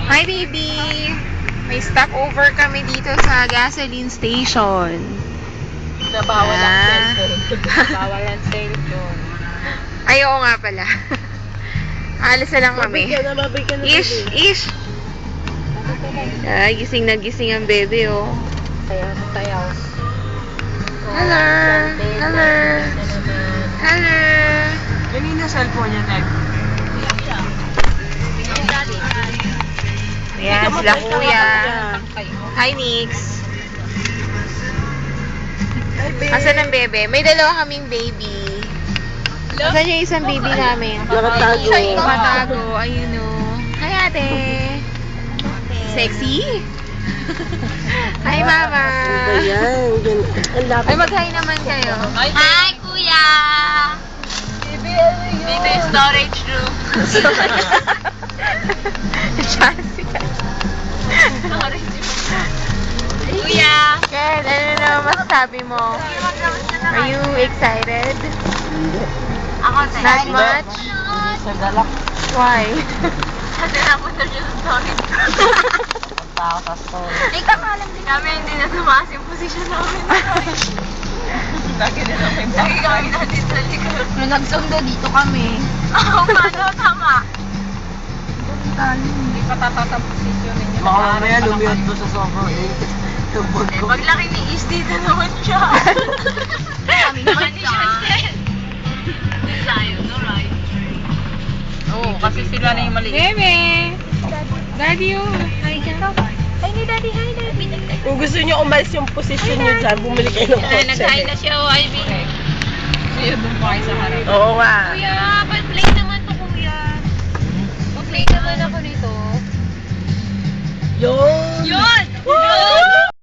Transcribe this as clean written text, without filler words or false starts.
Hi, baby! May stopover kami dito sa gasoline station. Nabawal ang cellphone. Bawal ang cellphone. Ay, oo nga pala. Alas na lang kami. Babay ka na, Ish! Ish! Ay, gising na gising ang bebe, oh. Sayaw na sayaw. Hello! Hello! Hello! Kanina cellphone niya, Tek. Ayan, sila kuya. Hi, Nix. Asan ang bebe? May dalawa kaming baby. Asan yung isang baby namin? Nakatago. Nakatago. Ayun, oh. Hi, ate. Sexy? Hi, mama. Ayan. Ay, mag-hi naman kayo. Hi, kuya! Dito yung storage room. Kuya! Ken, ano na masasabi mo? Are you excited? Ako Not much? Sa galak. Why? Kasi napunta siya sa storage. Punta ako sa store. Ay, kakalam din namin hindi na tumaas yung posisyon namin. Lagi na lang may Lagi kami natin sa likod. Nung nagsundo dito kami. Oo, paano? Tama. Hindi pa tatatang posisyon ninyo. Baka mamaya lumiyot doon sa sobrang 8. Tubod ko. Paglaki ni Is, dito naman siya. Kami naman siya. Tayo, no, right? Oo, kasi sila na yung maliit. Bebe! Daddy, oh. Hi ka. Hi ni Daddy, hi Daddy. Kung gusto niyo umalis yung posisyon niyo dyan, bumili kayo ng kotse. Nag-hi na siya, oh, Ivy. Kuya, doon pa kayo sa harap. Oo nga. Kuya, pa-play naman to, kuya. Pa-play naman ako nito. Yun! Yun!